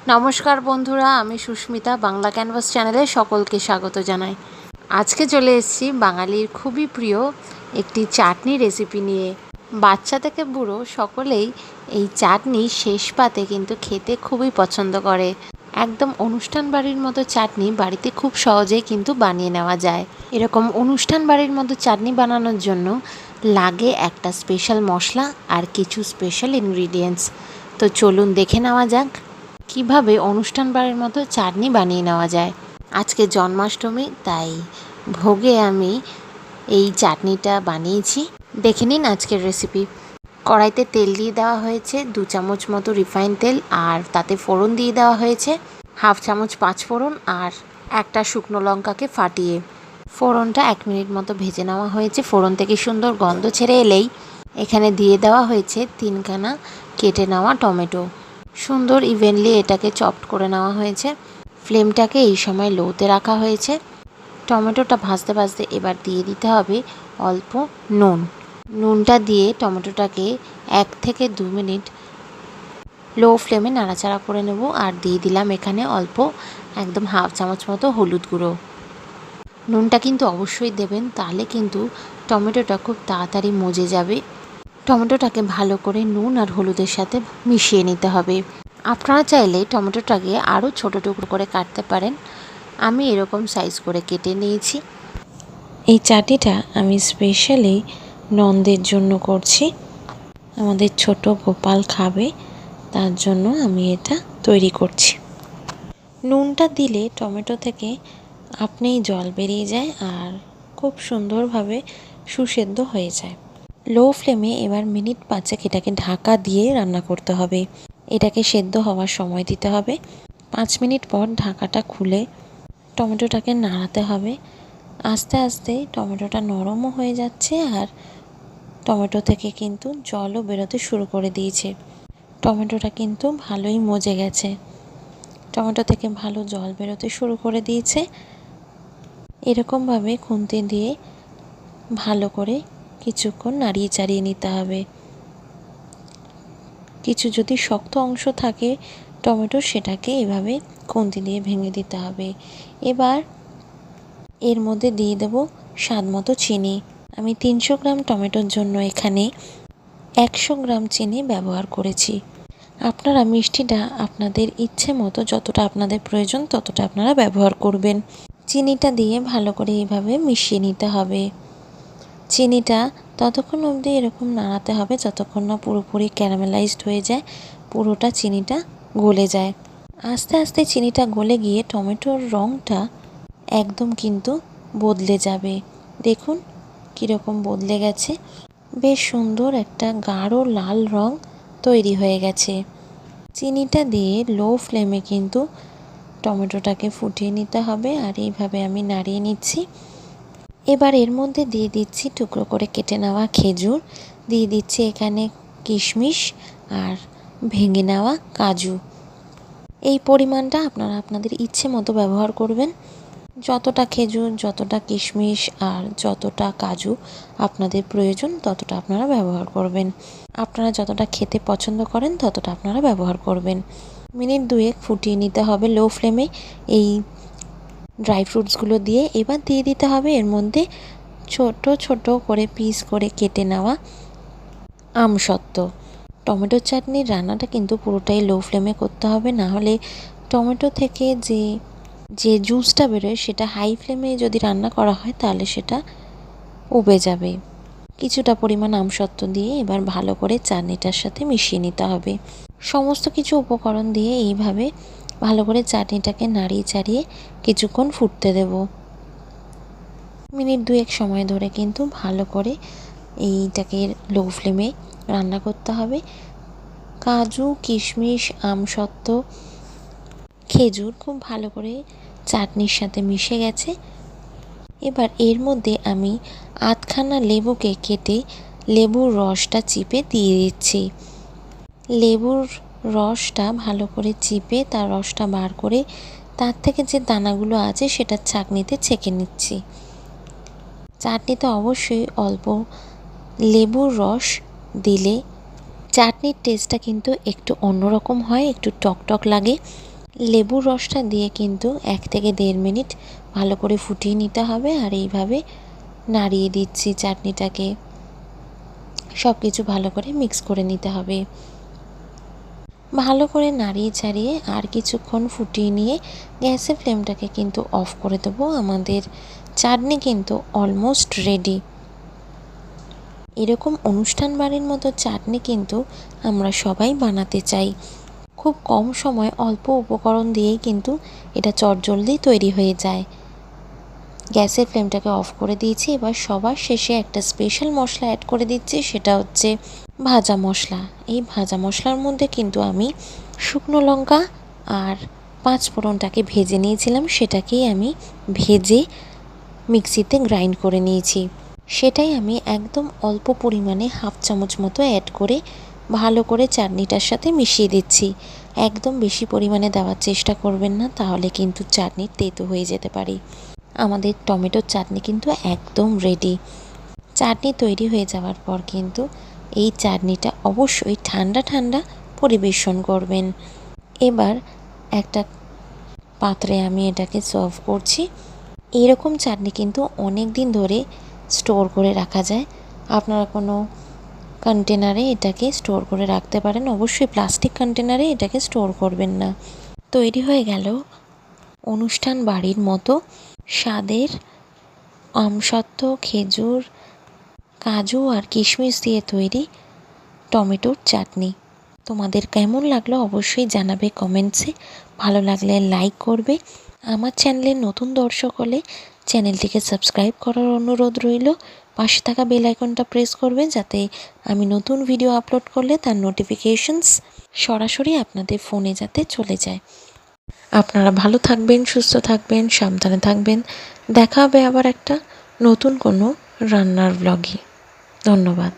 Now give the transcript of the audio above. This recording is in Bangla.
নমস্কার বন্ধুরা, আমি সুস্মিতা বাংলা ক্যানভাস চ্যানেলে সকলকে স্বাগত জানাই। আজকে চলে এসেছি বাঙালির খুবই প্রিয় একটি চাটনি রেসিপি নিয়ে। বাচ্চা থেকে বুড়ো সকলেই এই চাটনি শেষ পাতে কিন্তু খেতে খুবই পছন্দ করে। একদম অনুষ্ঠান বাড়ির মতো চাটনি বাড়িতে খুব সহজেই কিন্তু বানিয়ে নেওয়া যায়। এরকম অনুষ্ঠান বাড়ির মতো চাটনি বানানোর জন্য লাগে একটা স্পেশাল মশলা আর কিছু স্পেশাল ইনগ্রিডিয়েন্টস। তো চলুন দেখে নেওয়া যাক কিভাবে অনুষ্ঠান বাড়ির মতো চাটনি বানিয়ে নেওয়া যায়। আজকে জন্মাষ্টমী, তাই ভোগে আমি এই চাটনিটা বানিয়েছি। দেখে নিন আজকের রেসিপি। কড়াইতে তেল দিয়ে দেওয়া হয়েছে 2 চামচ মতো রিফাইন তেল, আর তাতে ফোড়ন দিয়ে দেওয়া হয়েছে 1/2 চামচ 5 ফোড়ন আর একটা শুকনো লঙ্কাকে ফাটিয়ে ফোড়নটা 1 মিনিট মতো ভেজে নেওয়া হয়েছে। ফোড়ন থেকে সুন্দর গন্ধ ছেড়ে এলেই এখানে দিয়ে দেওয়া হয়েছে 3খানা কেটে নেওয়া টমেটো। সুন্দর ইভেনলি এটাকে চপড করে নেওয়া হয়েছে। ফ্লেমটাকে এই সময় লোতে রাখা হয়েছে। টমেটোটা ভাজতে ভাজতে এবার দিয়ে দিতে হবে অল্প নুন। নুনটা দিয়ে টমেটোটাকে 1 থেকে 2 মিনিট লো ফ্লেমে নাড়াচাড়া করে নেব। আর দিয়ে দিলাম এখানে অল্প একদম 1/2 চামচ মতো হলুদ গুঁড়ো। নুনটা কিন্তু অবশ্যই দেবেন, তাহলে কিন্তু টমেটোটা খুব তাড়াতাড়ি মজে যাবে। টমেটোটাকে ভালো করে নুন আর হলুদের সাথে মিশিয়ে নিতে হবে। আপনারা চাইলে টমেটোটাকে আরও ছোটো টুকরো করে কাটতে পারেন। আমি এরকম সাইজ করে কেটে নিয়েছি। এই চাটনিটা আমি স্পেশালি ননদের জন্য করছি। আমাদের ছোট গোপাল খাবে, তার জন্য আমি এটা তৈরি করছি। নুনটা দিলে টমেটো থেকে আপনিই জল বেরিয়ে যায় আর খুব সুন্দরভাবে সুসেদ্ধ হয়ে যায়। লো ফ্লেমে এবার মিনিট 5 এটাকে ঢাকা দিয়ে রান্না করতে হবে। এটাকে সেদ্ধ হওয়ার সময় দিতে হবে। 5 মিনিট পর ঢাকাটা খুলে টমেটোটাকে নাড়াতে হবে। আস্তে আস্তে টমেটোটা নরমও হয়ে যাচ্ছে আর টমেটো থেকে কিন্তু জলও বেরোতে শুরু করে দিয়েছে। টমেটোটা কিন্তু ভালোই মজে গেছে। টমেটো থেকে ভালো জল বেরোতে শুরু করে দিয়েছে। এরকমভাবে খুন্তি দিয়ে ভালো করে কিছুক্ষণ নাড়িয়ে চাড়িয়ে নিতে হবে। কিছু যদি শক্ত অংশ থাকে টমেটো, সেটাকে এভাবে খুন্তি দিয়ে ভেঙে দিতে হবে। এবার এর মধ্যে দিয়ে দেব স্বাদ মতো চিনি। আমি 300 গ্রাম টমেটোর জন্য এখানে 100 গ্রাম চিনি ব্যবহার করেছি। আপনারা মিষ্টিটা আপনাদের ইচ্ছে মতো যতটা আপনাদের প্রয়োজন ততটা আপনারা ব্যবহার করবেন। চিনিটা দিয়ে ভালো করে এইভাবে মিশিয়ে নিতে হবে। চিনিটা ততক্ষণ অবধি এরকম নাড়াতে হবে যতক্ষণ না পুরোপুরি ক্যারামেলাইজড হয়ে যায়, পুরোটা চিনিটা গলে যায়। আস্তে আস্তে চিনিটা গলে গিয়ে টমেটোর রঙটা একদম কিন্তু বদলে যাবে। দেখুন কীরকম বদলে গেছে। বেশ সুন্দর একটা গাঢ় লাল রঙ তৈরি হয়ে গেছে। চিনিটা দিয়ে লো ফ্লেমে কিন্তু টমেটোটাকে ফুটিয়ে নিতে হবে। আর এইভাবে আমি নাড়িয়ে নিচ্ছি। এবার এর মধ্যে দিয়ে দিচ্ছি টুকরো করে কেটে নেওয়া খেজুর, দিয়ে দিচ্ছি এখানে কিশমিশ আর ভেঙে নেওয়া কাজু। এই পরিমাণটা আপনারা আপনাদের ইচ্ছে মতো ব্যবহার করবেন। যতটা খেজুর, যতটা কিশমিশ আর যতটা কাজু আপনাদের প্রয়োজন ততটা আপনারা ব্যবহার করবেন। আপনারা যতটা খেতে পছন্দ করেন ততটা আপনারা ব্যবহার করবেন। মিনিট 2 ফুটিয়ে নিতে হবে লো ফ্লেমে এই ড্রাই ফ্রুটসগুলো দিয়ে। এবার দিয়ে দিতে হবে এর মধ্যে ছোট ছোট করে পিস করে কেটে নেওয়া আমসত্ত্ব। টমেটো চাটনির রান্নাটা কিন্তু পুরোটাই লো ফ্লেমে করতে হবে, না হলে টমেটো থেকে যে জুসটা বেরোয় সেটা হাই ফ্লেমে যদি রান্না করা হয় তাহলে সেটা উবে যাবে। কিছুটা পরিমাণ আমসত্ত্ব দিয়ে এবার ভালো করে চাটনিটার সাথে মিশিয়ে নিতে হবে। সমস্ত কিছু উপকরণ দিয়ে এইভাবে ভালো করে চাটনিটাকে নাড়িয়ে চাড়িয়ে কিছুক্ষণ ফুটতে দেব। মিনিট 2 সময় ধরে কিন্তু ভালো করে এইটাকে লো ফ্লেমে রান্না করতে হবে। কাজু, কিশমিশ, আমসত্ত্ব, খেজুর খুব ভালো করে চাটনির সাথে মিশে গেছে। এবার এর মধ্যে আমি 8খানা লেবুকে কেটে লেবুর রসটা চিপে দিয়ে দিচ্ছি। লেবুর রসটা ভালো করে চিপে তার রসটা বার করে তার থেকে যে দানাগুলো আছে সেটা ছাঁকনিতে ছেঁকে নিচ্ছি। চাটনিতে অবশ্যই অল্প লেবুর রস দিলে চাটনির টেস্টটা কিন্তু একটু অন্যরকম হয়, একটু টক টক লাগে। লেবুর রসটা দিয়ে কিন্তু 1 থেকে 1.5 মিনিট ভালো করে ফুটিয়ে নিতে হবে। আর এইভাবে নাড়িয়ে দিচ্ছি চাটনিটাকে, সব কিছু ভালো করে মিক্স করে নিতে হবে। ভালো করে নাড়িয়ে চাড়িয়ে আর কিছুক্ষণ ফুটিয়ে নিয়ে গ্যাসের ফ্লেমটাকে কিন্তু অফ করে দেবো। আমাদের চাটনি কিন্তু অলমোস্ট রেডি। এরকম অনুষ্ঠান বাড়ির মতো চাটনি কিন্তু আমরা সবাই বানাতে চাই। খুব কম সময় অল্প উপকরণ দিয়েই কিন্তু এটা চটজলদি তৈরি হয়ে যায়। গ্যাসের ফ্লেমটাকে অফ করে দিয়েছি। এবার সবার শেষে একটা স্পেশাল মশলা অ্যাড করে দিচ্ছি, সেটা হচ্ছে ভাজা মশলা। এই ভাজা মশলার মধ্যে কিন্তু আমি শুকনো লঙ্কা আর 5 ফোড়নটাকে ভেজে নিয়েছিলাম, সেটাকেই আমি ভেজে মিক্সিতে গ্রাইন্ড করে নিয়েছি। সেটাই আমি একদম অল্প পরিমাণে 1/2 চামচ মতো অ্যাড করে ভালো করে চাটনিটার সাথে মিশিয়ে দিচ্ছি। একদম বেশি পরিমাণে দেওয়ার চেষ্টা করবেন না, তাহলে কিন্তু চাটনি তেতো হয়ে যেতে পারে। আমাদের টমেটোর চাটনি কিন্তু একদম রেডি। চাটনি তৈরি হয়ে যাওয়ার পর কিন্তু এই চাটনিটা অবশ্যই ঠান্ডা ঠান্ডা পরিবেশন করবেন। এবার একটা পাত্রে আমি এটাকে সার্ভ করছি। এরকম চাটনি কিন্তু অনেক দিন ধরে স্টোর করে রাখা যায়। আপনারা কোনো কন্টেনারে এটাকে স্টোর করে রাখতে পারেন, অবশ্যই প্লাস্টিক কন্টেনারে এটাকে স্টোর করবেন না। তৈরি হয়ে গেল অনুষ্ঠান বাড়ির মতো স্বাদের আমসত্ত্ব, খেজুর, কাজু আর কিশমিশ দিয়ে তৈরি টমেটোর চাটনি। তোমাদের কেমন লাগলো অবশ্যই জানাবে কমেন্টসে। ভালো লাগলে লাইক করবে। আমার চ্যানেলে নতুন দর্শক হলে চ্যানেলটিকে সাবস্ক্রাইব করার অনুরোধ রইল। পাশে থাকা বেল আইকনটা প্রেস করবে, যাতে আমি নতুন ভিডিও আপলোড করলে তার নোটিফিকেশনস সরাসরি আপনাদের ফোনে যাতে চলে যায়। আপনারা ভালো থাকবেন, সুস্থ থাকবেন, সাবধানে থাকবেন। দেখা হবে আবার একটা নতুন কোনো রান্নার ব্লগে। ধন্যবাদ।